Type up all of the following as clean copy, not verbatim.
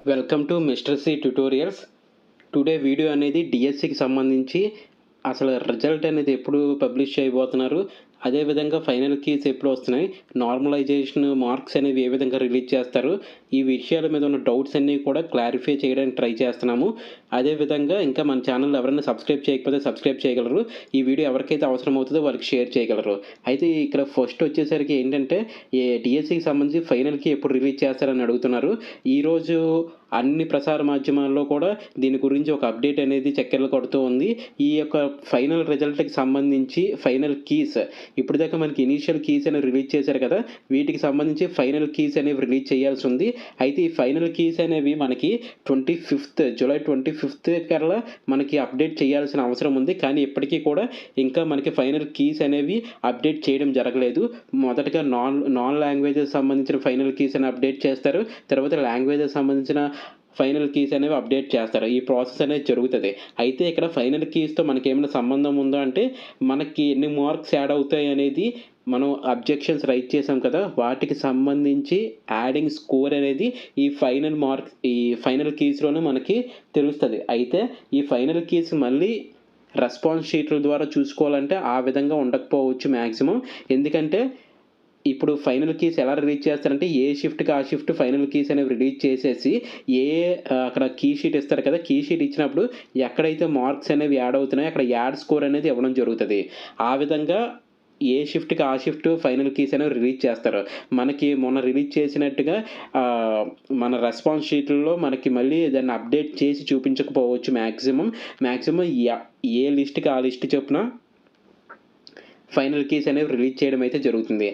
Welcome to mister C tutorials. Today video అనేది డిఎస్సికి సంబంధించి అసలు రిజల్ట్ అనేది ఎప్పుడు పబ్లిష్ చేయబోతున్నారు, అదేవిధంగా ఫైనల్ కీస్ ఎప్పుడు వస్తున్నాయి, నార్మలైజేషన్ మార్క్స్ అనేవి ఏ విధంగా రిలీజ్ చేస్తారు, ఈ విషయాల మీద ఉన్న డౌట్స్ అన్నీ కూడా క్లారిఫై చేయడానికి ట్రై చేస్తున్నాము. అదేవిధంగా ఇంకా మన ఛానల్ ఎవరైనా సబ్స్క్రైబ్ చేయకపోతే సబ్స్క్రైబ్ చేయగలరు. ఈ వీడియో ఎవరికైతే అవసరం అవుతుందో వాళ్ళకి షేర్ చేయగలరు. అయితే ఇక్కడ ఫస్ట్ వచ్చేసరికి ఏంటంటే డిఎస్సికి సంబంధించి ఫైనల్కి ఎప్పుడు రిలీజ్ చేస్తారని అడుగుతున్నారు. ఈరోజు అన్ని ప్రసార మాధ్యమాల్లో కూడా దీని గురించి ఒక అప్డేట్ అనేది చక్కెరలు కొడుతూ ఉంది. ఈ యొక్క ఫైనల్ రిజల్ట్కి సంబంధించి ఫైనల్ కీస్ ఇప్పటిదాకా మనకి ఇనీషియల్ కీస్ అనేవి రిలీజ్ చేశారు కదా, వీటికి సంబంధించి ఫైనల్ కీస్ అనేవి రిలీజ్ చేయాల్సి ఉంది. అయితే ఈ ఫైనల్ కీస్ అనేవి మనకి జూలై 25 కల్లా మనకి అప్డేట్ చేయాల్సిన అవసరం ఉంది. కానీ ఇప్పటికీ కూడా ఇంకా మనకి ఫైనల్ కీస్ అనేవి అప్డేట్ చేయడం జరగలేదు. మొదటగా నాన్ లాంగ్వేజెస్ సంబంధించిన ఫైనల్ కీస్ అని అప్డేట్ చేస్తారు. తర్వాత లాంగ్వేజెస్ సంబంధించిన ఫైనల్ కీస్ అనేవి అప్డేట్ చేస్తారు. ఈ ప్రాసెస్ అనేది జరుగుతుంది. అయితే ఇక్కడ ఫైనల్ కీస్తో మనకి ఏమైనా సంబంధం ఉందో అంటే మనకి ఎన్ని మార్క్స్ యాడ్ అవుతాయి అనేది మనం అబ్జెక్షన్స్ రైట్ చేసాం కదా, వాటికి సంబంధించి యాడింగ్ స్కోర్ అనేది ఈ ఫైనల్ కీస్లోనే మనకి తెలుస్తుంది. అయితే ఈ ఫైనల్ కీస్ మళ్ళీ రెస్పాన్స్ షీట్ల ద్వారా చూసుకోవాలంటే ఆ విధంగా ఉండకపోవచ్చు మ్యాక్సిమం. ఎందుకంటే ఇప్పుడు ఫైనల్ కీస్ ఎలా రిలీజ్ చేస్తారంటే ఏ షిఫ్ట్కి ఆ షిఫ్ట్ ఫైనల్ కీస్ అనేవి రిలీజ్ చేసేసి అక్కడ కీ షీట్ ఇస్తారు కదా, కీ షీట్ ఇచ్చినప్పుడు ఎక్కడైతే మార్క్స్ అనేవి యాడ్ అవుతున్నాయో అక్కడ యాడ్ స్కోర్ అనేది ఇవ్వడం జరుగుతుంది. ఆ విధంగా ఏ షిఫ్ట్కి ఆ షిఫ్ట్ ఫైనల్ కీస్ అనేవి రిలీజ్ చేస్తారు. మనకి మొన్న రిలీజ్ చేసినట్టుగా మన రెస్పాన్స్ షీట్లలో మనకి మళ్ళీ దాన్ని అప్డేట్ చేసి చూపించకపోవచ్చు. మ్యాక్సిమం ఏ లిస్ట్కి ఆ లిస్ట్ చొప్పున ఫైనల్ కీస్ అనేవి రిలీజ్ చేయడం అయితే జరుగుతుంది.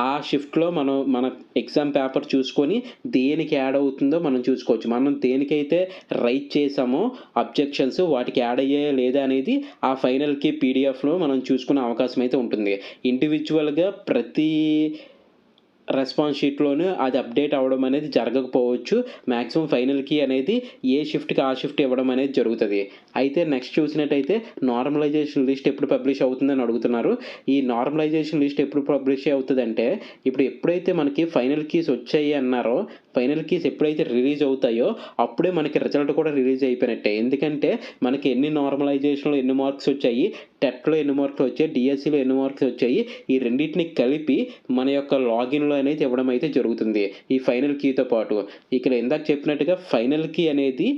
ఆ షిఫ్ట్లో మన ఎగ్జామ్ పేపర్ చూసుకొని దేనికి యాడ్ అవుతుందో మనం చూసుకోవచ్చు. మనం దేనికైతే రైట్ చేసామో అబ్జెక్షన్స్ వాటికి యాడ్ అయ్యాయా లేదా అనేది ఆ ఫైనల్ కీ పీడిఎఫ్లో మనం చూసుకునే అవకాశం అయితే ఉంటుంది. ఇండివిజువల్గా ప్రతి రెస్పాన్స్ షీట్లోనూ అది అప్డేట్ అవ్వడం అనేది జరగకపోవచ్చు. మ్యాక్సిమం ఫైనల్ కీ అనేది ఏ షిఫ్ట్కి ఆ షిఫ్ట్ ఇవ్వడం అనేది జరుగుతుంది. అయితే నెక్స్ట్ చూసినట్టయితే నార్మలైజేషన్ లిస్ట్ ఎప్పుడు పబ్లిష్ అవుతుందని అడుగుతున్నారు. ఈ నార్మలైజేషన్ లిస్ట్ ఎప్పుడు పబ్లిష్ అవుతుందంటే ఎప్పుడైతే మనకి ఫైనల్ కీస్ వచ్చాయి అన్నారో, ఫైనల్ కీస్ ఎప్పుడైతే రిలీజ్ అవుతాయో అప్పుడే మనకి రిజల్ట్ కూడా రిలీజ్ అయిపోయినట్టే. ఎందుకంటే మనకి ఎన్ని నార్మలైజేషన్లో ఎన్ని మార్క్స్ వచ్చాయి, టెట్లో ఎన్ని మార్క్స్ వచ్చాయి, డిఎస్సిలో ఎన్ని మార్క్స్ వచ్చాయి, ఈ రెండింటిని కలిపి మన యొక్క లాగిన్లో అనేది ఇవ్వడం అయితే జరుగుతుంది ఈ ఫైనల్ కీతో పాటు. ఇక్కడ ఇందాక చెప్పినట్టుగా ఫైనల్ కీ అనేది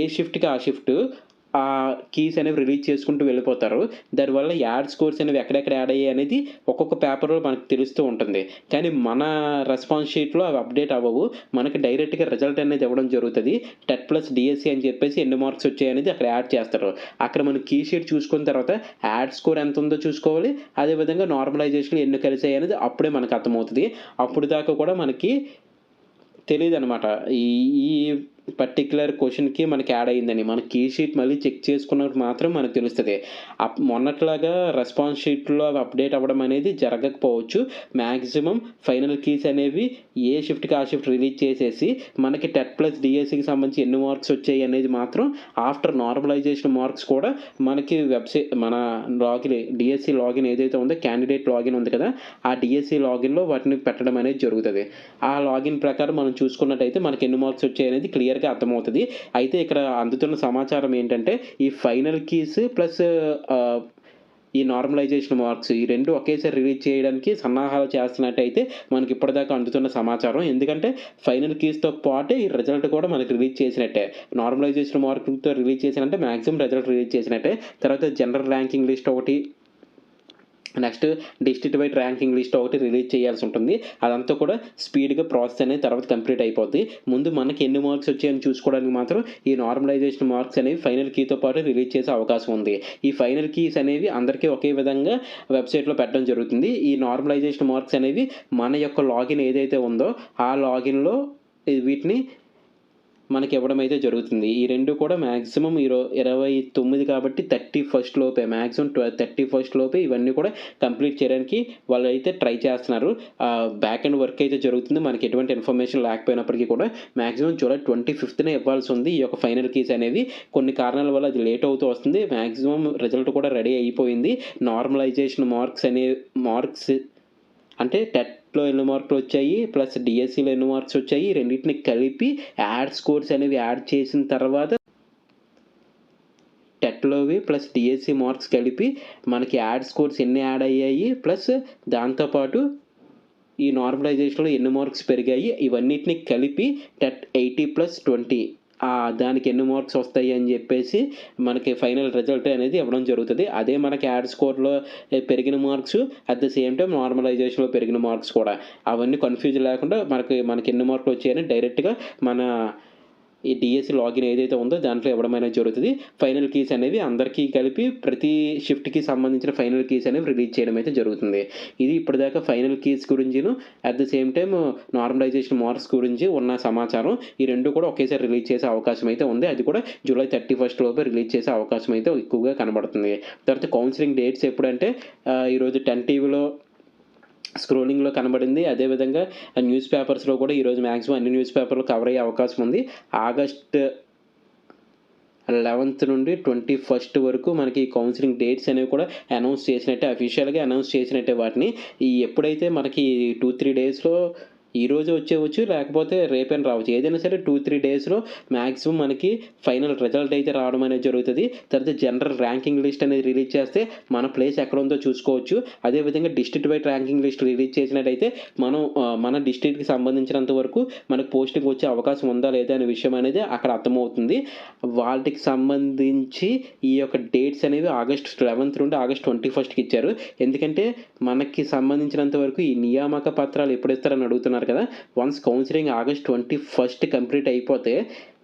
ఏ షిఫ్ట్కి ఆ షిఫ్ట్ ఆ కీస్ అనేవి రిలీజ్ చేసుకుంటూ వెళ్ళిపోతారు. దానివల్ల యాడ్ స్కోర్స్ అనేవి ఎక్కడెక్కడ యాడ్ అయ్యాయి అనేది ఒక్కొక్క పేపర్లో మనకు తెలుస్తూ ఉంటుంది. కానీ మన రెస్పాన్స్ షీట్లో అవి అప్డేట్ అవ్వవు. మనకి డైరెక్ట్గా రిజల్ట్ అనేది ఇవ్వడం జరుగుతుంది. టెట్ ప్లస్ డిఎస్సి అని చెప్పేసి ఎన్ని మార్క్స్ వచ్చాయి అనేది అక్కడ యాడ్ చేస్తారు. అక్కడ మనం కీ షీట్ చూసుకున్న తర్వాత యాడ్ స్కోర్ ఎంత ఉందో చూసుకోవాలి. అదేవిధంగా నార్మలైజేషన్ ఎన్ని కలిసాయి అనేది అప్పుడే మనకు అర్థమవుతుంది. అప్పుడు దాకా కూడా మనకి తెలియదు అనమాట ఈ పర్టిక్యులర్ క్వశ్చన్కి మనకి యాడ్ అయ్యిందని. మన కీ షీట్ మళ్ళీ చెక్ చేసుకున్నప్పుడు మాత్రం మనకు తెలుస్తుంది. మొన్నట్లాగా రెస్పాన్స్ షీట్లో అవి అప్డేట్ అవ్వడం అనేది జరగకపోవచ్చు. మ్యాక్సిమం ఫైనల్ కీస్ అనేవి ఏ షిఫ్ట్కి ఆ షిఫ్ట్ రిలీజ్ చేసేసి మనకి టెట్ ప్లస్ డిఎస్సికి సంబంధించి ఎన్ని మార్క్స్ వచ్చాయి అనేది మాత్రం ఆఫ్టర్ నార్మలైజేషన్ మార్క్స్ కూడా మనకి మన లాగిన్ డిఎస్సి లాగిన్ ఏదైతే ఉందో క్యాండిడేట్ లాగిన్ ఉంది కదా, ఆ డిఎస్సి లాగిన్లో వాటిని పెట్టడం అనేది జరుగుతుంది. ఆ లాగిన్ ప్రకారం మనం చూసుకున్నట్టయితే మనకి ఎన్ని మార్క్స్ వచ్చాయి అనేది క్లియర్గా అర్థమవుతుంది. అయితే ఇక్కడ అందుతున్న సమాచారం ఏంటంటే ఈ ఫైనల్ కీస్ ప్లస్ ఈ నార్మలైజేషన్ మార్క్స్ ఈ రెండు ఒకేసారి రిలీజ్ చేయడానికి సన్నాహాలు చేస్తున్నట్టయితే మనకి ఇప్పటిదాకా అందుతున్న సమాచారం. ఎందుకంటే ఫైనల్ కీస్తో పాటు ఈ రిజల్ట్ కూడా మనకి రిలీజ్ చేసినట్టే. నార్మలైజేషన్ మార్కులతో రిలీజ్ చేసినట్టే మ్యాక్సిమం రిజల్ట్ రిలీజ్ చేసినట్టే. తర్వాత జనరల్ ర్యాంకింగ్ లిస్ట్ ఒకటి, next district wide ranking list ఒకటి రిలీజ్ చేయాల్సి ఉంటుంది. అదంతా కూడా స్పీడ్గా ప్రాసెస్ అనేది తర్వాత కంప్లీట్ అయిపోద్ది. ముందు మనకి ఎన్ని మార్క్స్ వచ్చాయని చూసుకోవడానికి మాత్రం ఈ నార్మలైజేషన్ మార్క్స్ అనేవి ఫైనల్ కీతో పాటు రిలీజ్ చేసే అవకాశం ఉంది. ఈ ఫైనల్ కీస్ అనేవి అందరికీ ఒకే విధంగా వెబ్సైట్లో పెట్టడం జరుగుతుంది. ఈ నార్మలైజేషన్ మార్క్స్ అనేవి మన యొక్క లాగిన్ ఏదైతే ఉందో ఆ లాగిన్లో వీటిని మనకి ఇవ్వడం అయితే జరుగుతుంది. ఈ రెండు కూడా మ్యాక్సిమం 29 కాబట్టి 31 లోపే, మ్యాక్సిమం 31 లోపే ఇవన్నీ కూడా కంప్లీట్ చేయడానికి వాళ్ళు అయితే ట్రై చేస్తున్నారు. బ్యాక్ అండ్ వర్క్ అయితే జరుగుతుంది. మనకి ఎటువంటి ఇన్ఫర్మేషన్ లేకపోయినప్పటికీ కూడా మ్యాక్సిమం జూలై 25నే ఇవ్వాల్సి ఉంది. ఈ యొక్క ఫైనల్ కీస్ అనేవి కొన్ని కారణాల వల్ల అది లేట్ అవుతూ వస్తుంది. మ్యాక్సిమం రిజల్ట్ కూడా రెడీ అయిపోయింది. నార్మలైజేషన్ మార్క్స్ అంటే టెట్లో ఎన్ని మార్కులు వచ్చాయి ప్లస్ డిఎస్సిలో ఎన్ని మార్క్స్ వచ్చాయి రెండింటిని కలిపి యాడ్ స్కోర్స్ అనేవి యాడ్ చేసిన తర్వాత టెట్లోవి ప్లస్ డిఎస్సి మార్క్స్ కలిపి మనకి యాడ్ స్కోర్స్ ఎన్ని యాడ్ అయ్యాయి ప్లస్ దాంతోపాటు ఈ నార్మలైజేషన్లో ఎన్ని మార్క్స్ పెరిగాయి ఇవన్నిటిని కలిపి టెట్ 80+20 దానికి ఎన్ని మార్క్స్ వస్తాయి అని చెప్పేసి మనకి ఫైనల్ రిజల్ట్ అనేది ఇవ్వడం జరుగుతుంది. అదే మనకి యాడ్ స్కోర్లో పెరిగిన marks at the same time నార్మలైజేషన్లో పెరిగిన మార్క్స్ కూడా అవన్నీ కన్ఫ్యూజ్ లేకుండా మనకి ఎన్ని మార్కులు వచ్చాయని డైరెక్ట్గా మన ఈ డిఎస్సి లాగిన్ ఏదైతే ఉందో దాంట్లో ఇవ్వడం అనేది జరుగుతుంది. ఫైనల్ కీస్ అనేవి అందరికీ కలిపి ప్రతి షిఫ్ట్కి సంబంధించిన ఫైనల్ కీస్ అనేవి రిలీజ్ చేయడం అయితే జరుగుతుంది. ఇది ఇప్పటిదాకా ఫైనల్ కీస్ గురించిను at the same time normalisation marks గురించి ఉన్న సమాచారం ఈ రెండు కూడా ఒకేసారి రిలీజ్ చేసే అవకాశం అయితే ఉంది. అది కూడా జూలై 31 లోపే రిలీజ్ చేసే అవకాశం అయితే ఎక్కువగా కనబడుతుంది. తర్వాత కౌన్సిలింగ్ డేట్స్ ఎప్పుడంటే ఈరోజు 10 టీవీలో స్క్రోలింగ్లో కనబడింది. అదేవిధంగా న్యూస్ పేపర్స్లో కూడా ఈరోజు మ్యాక్సిమం అన్ని న్యూస్ పేపర్లు కవర్ అయ్యే అవకాశం ఉంది. ఆగస్ట్ 11 నుండి 21 వరకు మనకి కౌన్సిలింగ్ డేట్స్ అనేవి కూడా అనౌన్స్ చేసినట్టే అఫీషియల్గా అనౌన్స్ చేసినట్టే వాటిని ఎప్పుడైతే మనకి 2-3 డేస్లో ఈరోజు వచ్చేవచ్చు లేకపోతే రేపైనా రావచ్చు. ఏదైనా సరే 2-3 డేస్లో మ్యాక్సిమం మనకి ఫైనల్ రిజల్ట్ అయితే రావడం అనేది జరుగుతుంది. తర్వాత జనరల్ ర్యాంకింగ్ లిస్ట్ అనేది రిలీజ్ చేస్తే మన ప్లేస్ ఎక్కడ ఉందో చూసుకోవచ్చు. అదేవిధంగా district wide ranking list release చేసినట్టయితే మన డిస్ట్రిక్ట్కి సంబంధించినంత వరకు మనకు పోస్టింగ్ వచ్చే అవకాశం ఉందా లేదా అనే విషయం అనేది అక్కడ అర్థమవుతుంది. వాటికి సంబంధించి ఈ యొక్క డేట్స్ అనేవి ఆగస్ట్ 11 నుండి ఆగస్ట్ 21కి ఇచ్చారు. ఎందుకంటే మనకి సంబంధించినంత వరకు ఈ నియామక పత్రాలు ఎప్పుడు ఇస్తారని అడుగుతున్నారు కదా. వన్స్ కౌన్సిలింగ్ ఆగస్ట్ 21 కంప్లీట్ అయిపోతే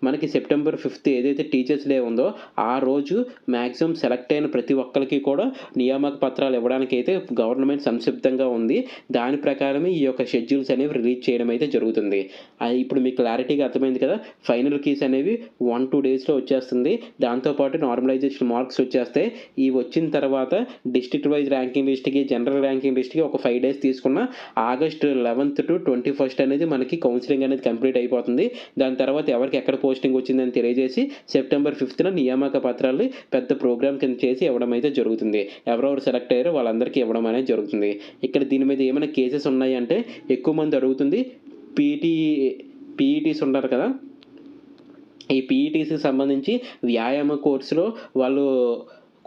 మనకి సెప్టెంబర్ 5 ఏదైతే టీచర్స్ డే ఉందో ఆ రోజు మ్యాక్సిమం సెలెక్ట్ అయిన ప్రతి ఒక్కరికి కూడా నియామక పత్రాలు ఇవ్వడానికి అయితే గవర్నమెంట్ సంసిద్ధంగా ఉంది. దాని ప్రకారమే ఈ యొక్క షెడ్యూల్స్ అనేవి రిలీజ్ చేయడం అయితే జరుగుతుంది. ఇప్పుడు మీకు క్లారిటీగా అర్థమైంది కదా. ఫైనల్ కీస్ అనేవి 1-2 డేస్లో వచ్చేస్తుంది. దాంతోపాటు నార్మలైజేషన్ మార్క్స్ వచ్చేస్తాయి. ఈ వచ్చిన తర్వాత డిస్ట్రిక్ట్ వైజ్ ర్యాంకింగ్ లిస్ట్కి జనరల్ ర్యాంకింగ్ లిస్ట్కి ఒక 5 డేస్ తీసుకున్న ఆగస్ట్ 11 to 21 అనేది మనకి కౌన్సిలింగ్ అనేది కంప్లీట్ అయిపోతుంది. దాని తర్వాత ఎవరికి ఎక్కడ పోస్టింగ్ వచ్చిందని తెలియజేసి సెప్టెంబర్ 5న నియామక పత్రాలు పెద్ద ప్రోగ్రామ్ కింద చేసి ఇవ్వడం అయితే జరుగుతుంది. ఎవరెవరు సెలెక్ట్ అయ్యారో వాళ్ళందరికీ ఇవ్వడం అనేది జరుగుతుంది. ఇక్కడ దీని మీద ఏమైనా కేసెస్ ఉన్నాయి అంటే ఎక్కువ మంది అడుగుతుంది పీఈటీస్ ఉన్నారు కదా. ఈ పీఈటీస్కి సంబంధించి వ్యాయామ కోర్సులో వాళ్ళు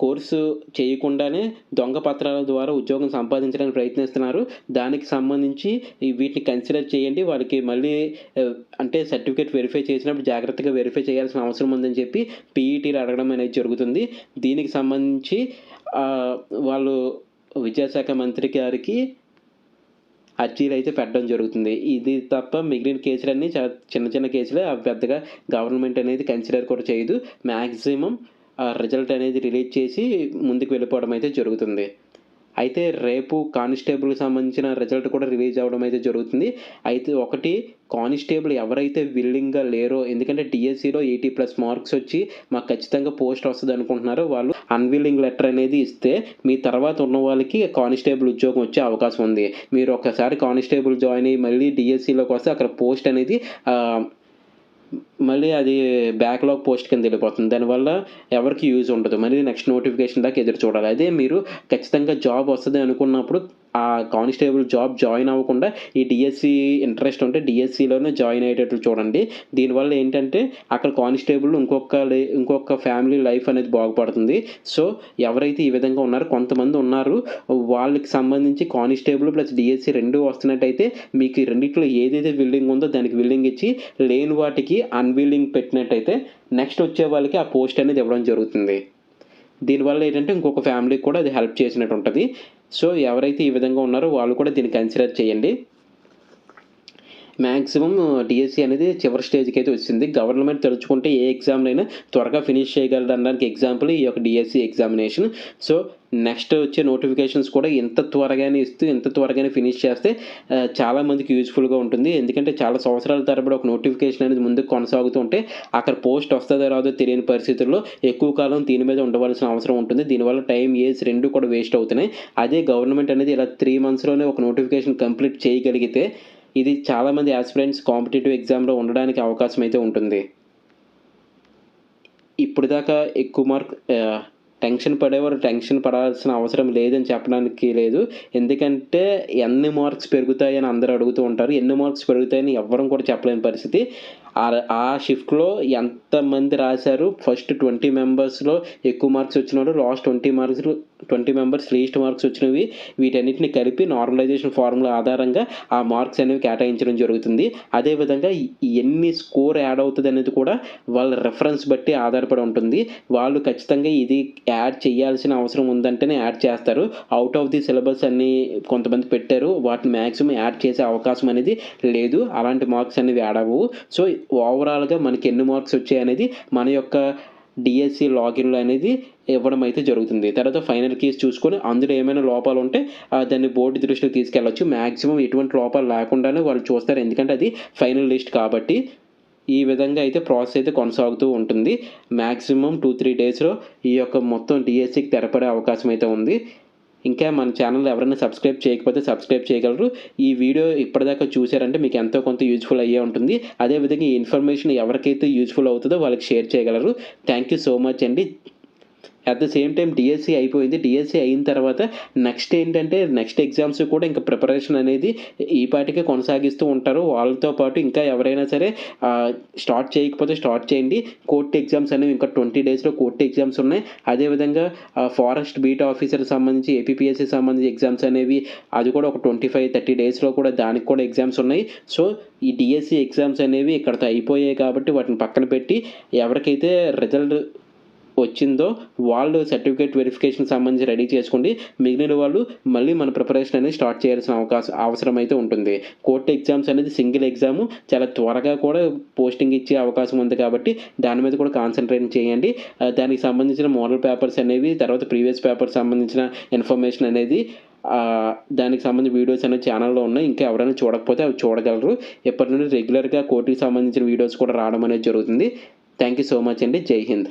కోర్సు చేయకుండానే దొంగ పత్రాల ద్వారా ఉద్యోగం సంపాదించడానికి ప్రయత్నిస్తున్నారు. దానికి సంబంధించి వీటిని కన్సిడర్ చేయండి. వాళ్ళకి మళ్ళీ అంటే సర్టిఫికేట్ వెరిఫై చేసినప్పుడు జాగ్రత్తగా వెరిఫై చేయాల్సిన అవసరం ఉందని చెప్పి పీఈటీలు అడగడం అనేది జరుగుతుంది. దీనికి సంబంధించి వాళ్ళు విద్యాశాఖ మంత్రి గారికి అర్జీలు అయితే పెట్టడం జరుగుతుంది. ఇది తప్ప మిగిలిన కేసులన్నీ చిన్న చిన్న కేసులే. అవి పెద్దగా గవర్నమెంట్ అనేది కన్సిడర్ కూడా చేయదు. మ్యాక్సిమం రిజల్ట్ అనేది రిలీజ్ చేసి ముందుకు వెళ్ళిపోవడం అయితే జరుగుతుంది. అయితే రేపు కానిస్టేబుల్కి సంబంధించిన రిజల్ట్ కూడా రిలీజ్ అవ్వడం అయితే జరుగుతుంది. అయితే ఒకటి కానిస్టేబుల్ ఎవరైతే విల్లింగ్గా లేరో, ఎందుకంటే డిఎస్సిలో 80+ మార్క్స్ వచ్చి మాకు ఖచ్చితంగా పోస్ట్ వస్తుంది అనుకుంటున్నారో వాళ్ళు అన్విల్లింగ్ లెటర్ అనేది ఇస్తే మీ తర్వాత ఉన్న వాళ్ళకి కానిస్టేబుల్ ఉద్యోగం వచ్చే అవకాశం ఉంది. మీరు ఒకసారి కానిస్టేబుల్ జాయిన్ అయ్యి మళ్ళీ డిఎస్సిలోకి వస్తే అక్కడ పోస్ట్ అనేది మళ్ళీ అది బ్యాక్లాగ్ పోస్ట్ కింద వెళ్ళిపోతుంది. దానివల్ల ఎవరికి యూజ్ ఉండదు. మళ్ళీ నెక్స్ట్ నోటిఫికేషన్ దాకా ఎదురు చూడాలి. అదే మీరు ఖచ్చితంగా జాబ్ వస్తుంది అనుకున్నప్పుడు ఆ కానిస్టేబుల్ జాబ్ జాయిన్ అవ్వకుండా ఈ డిఎస్సి ఇంట్రెస్ట్ ఉంటే డిఎస్సిలోనే జాయిన్ అయ్యేటట్లు చూడండి. దీనివల్ల ఏంటంటే అక్కడ కానిస్టేబుల్ ఇంకొక ఫ్యామిలీ లైఫ్ అనేది బాగుపడుతుంది. సో ఎవరైతే ఈ విధంగా ఉన్నారో కొంతమంది ఉన్నారు, వాళ్ళకి సంబంధించి కానిస్టేబుల్ ప్లస్ డిఎస్సి రెండు వస్తున్నట్టయితే మీకు రెండిట్లో ఏదైతే విల్లింగ్ ఉందో దానికి విల్లింగ్ ఇచ్చి లేని వాటికి అన్విల్లింగ్ పెట్టినట్టయితే నెక్స్ట్ వచ్చే వాళ్ళకి ఆ పోస్ట్ అనేది ఇవ్వడం జరుగుతుంది. దీనివల్ల ఏంటంటే ఇంకొక ఫ్యామిలీకి కూడా అది హెల్ప్ చేసినట్టు ఉంటుంది. సో ఎవరైతే ఈ విధంగా ఉన్నారో వాళ్ళు కూడా దీన్ని కన్సిడర్ చేయండి. మ్యాక్సిమం డిఎస్సి అనేది చివరి స్టేజ్కి అయితే వచ్చింది. గవర్నమెంట్ తలుచుకుంటే ఏ ఎగ్జామ్నైనా త్వరగా ఫినిష్ చేయగలరు అనడానికి ఎగ్జాంపుల్ ఈ యొక్క డిఎస్సి ఎగ్జామినేషన్. సో నెక్స్ట్ వచ్చే నోటిఫికేషన్స్ కూడా ఎంత త్వరగానే ఇస్తూ ఎంత త్వరగానే ఫినిష్ చేస్తే చాలామందికి యూజ్ఫుల్గా ఉంటుంది. ఎందుకంటే చాలా సంవత్సరాల తరబడి ఒక నోటిఫికేషన్ అనేది ముందుకు కొనసాగుతూ ఉంటే అక్కడ పోస్ట్ వస్తుందో రాదో తెలియని పరిస్థితుల్లో ఎక్కువ కాలం దీని మీద ఉండవలసిన అవసరం ఉంటుంది. దీనివల్ల టైం ఏజ్ రెండు కూడా వేస్ట్ అవుతున్నాయి. అదే గవర్నమెంట్ అనేది ఇలా 3 monthsలోనే ఒక నోటిఫికేషన్ కంప్లీట్ చేయగలిగితే ఇది చాలామంది ఆస్పిరెంట్స్ కాంపిటేటివ్ ఎగ్జామ్లో ఉండడానికి అవకాశం అయితే ఉంటుంది. ఇప్పుడు దాకా ఎక్కువ టెన్షన్ పడేవారు టెన్షన్ పడాల్సిన అవసరం లేదని చెప్పడానికి లేదు. ఎందుకంటే ఎన్ని మార్క్స్ పెరుగుతాయని అందరూ అడుగుతూ ఉంటారు. ఎన్ని మార్క్స్ పెరుగుతాయని ఎవ్వరం కూడా చెప్పలేని పరిస్థితి. ఆ షిఫ్ట్‌లో ఎంతమంది రాశారు, ఫస్ట్ 20 మెంబర్స్‌లో ఎక్కువ మార్క్స్ వచ్చినోళ్ళు, లాస్ట్ 20 మెంబర్స్ లీస్ట్ మార్క్స్ వచ్చినవి, వీటన్నిటిని కలిపి నార్మలైజేషన్ ఫార్ములా ఆధారంగా ఆ మార్క్స్ అనేవి కేటాయించడం జరుగుతుంది. అదేవిధంగా ఎన్ని స్కోర్ యాడ్ అవుతుంది అనేది కూడా వాళ్ళ రిఫరెన్స్ బట్టి ఆధారపడి ఉంటుంది. వాళ్ళు ఖచ్చితంగా ఇది యాడ్ చేయాల్సిన అవసరం ఉందంటేనే యాడ్ చేస్తారు. అవుట్ ఆఫ్ ది సిలబస్ అని కొంతమంది పెట్టారు. వాటిని మ్యాక్సిమం యాడ్ చేసే అవకాశం అనేది లేదు. అలాంటి మార్క్స్ అనేవి యాడ్ అవ్వవు. సో ఓవరాల్‌గా మనకి ఎన్ని మార్క్స్ వచ్చాయనేది మన యొక్క డిఎస్సి లాగిన్‌లో అనేది ఇవ్వడం అయితే జరుగుతుంది. తర్వాత ఫైనల్ కీస్ చూసుకొని అందులో ఏమైనా లోపాలు ఉంటే దాన్ని బోర్డు దృష్టికి తీసుకెళ్ళొచ్చు. మ్యాక్సిమం ఎటువంటి లోపాలు లేకుండానే వాళ్ళు చూస్తారు. ఎందుకంటే అది ఫైనల్ లిస్ట్ కాబట్టి. ఈ విధంగా అయితే ప్రాసెస్ అయితే కొనసాగుతూ ఉంటుంది. మ్యాక్సిమం 2-3 డేస్‌లో ఈ యొక్క మొత్తం డిఎస్సికి తెరపడే అవకాశం అయితే ఉంది. ఇంకా మన ఛానల్ ఎవరైనా సబ్స్క్రైబ్ చేయకపోతే సబ్స్క్రైబ్ చేయగలరు. ఈ వీడియో ఇప్పటిదాకా చూసారంటే మీకు ఎంతో కొంత యూజ్‌ఫుల్ అయ్యే ఉంటుంది. అదేవిధంగా ఈ ఇన్ఫర్మేషన్ ఎవరికైతే యూజ్‌ఫుల్ అవుతుందో వాళ్ళకి షేర్ చేయగలరు. థ్యాంక్ యూ సో మచ్ అండి. At the same time DSC అయిపోయింది. డిఎస్సి అయిన తర్వాత నెక్స్ట్ ఏంటంటే నెక్స్ట్ ఎగ్జామ్స్ కూడా ఇంకా ప్రిపరేషన్ అనేది ఈ పాటికే కొనసాగిస్తూ ఉంటారు. వాళ్ళతో పాటు ఇంకా ఎవరైనా సరే స్టార్ట్ చేయకపోతే స్టార్ట్ చేయండి. కోర్ట్ ఎగ్జామ్స్ అనేవి ఇంకా 20 డేస్‌లో కోర్ట్ ఎగ్జామ్స్ ఉన్నాయి. అదేవిధంగా ఫారెస్ట్ బీట్ ఆఫీసర్‌కి సంబంధించి ఏపీపీఎస్‌సికి సంబంధించి ఎగ్జామ్స్ అనేవి అది కూడా ఒక 25-30 డేస్‌లో కూడా దానికి కూడా ఎగ్జామ్స్ ఉన్నాయి. సో ఈ డిఎస్సి ఎగ్జామ్స్ అనేవి ఇక్కడితో అయిపోయాయి కాబట్టి వాటిని పక్కన పెట్టి ఎవరికైతే రిజల్ట్ వచ్చిందో వాళ్ళు సర్టిఫికేట్ వెరిఫికేషన్‌కి సంబంధించి రెడీ చేసుకోండి. మిగిలిన వాళ్ళు మళ్ళీ మన ప్రిపరేషన్ అనేది స్టార్ట్ చేయాల్సిన అవసరం అయితే ఉంటుంది. కోర్ట్ ఎగ్జామ్స్ అనేది సింగిల్ ఎగ్జాము. చాలా త్వరగా కూడా పోస్టింగ్ ఇచ్చే అవకాశం ఉంది కాబట్టి దాని మీద కూడా కాన్సంట్రేట్ చేయండి. దానికి సంబంధించిన మోడల్ పేపర్స్ అనేవి, తర్వాత ప్రీవియస్ పేపర్స్ సంబంధించిన ఇన్ఫర్మేషన్ అనేది దానికి సంబంధించిన వీడియోస్ అనేవి ఛానల్‌లో ఉన్నాయి. ఇంకా ఎవరైనా చూడకపోతే అవి చూడగలరు. ఇప్పటి నుండి రెగ్యులర్‌గా కోర్ట్‌కి సంబంధించిన వీడియోస్ కూడా రావడం అనేది జరుగుతుంది. థ్యాంక్ యూ సో మచ్ అండి. జై హింద్.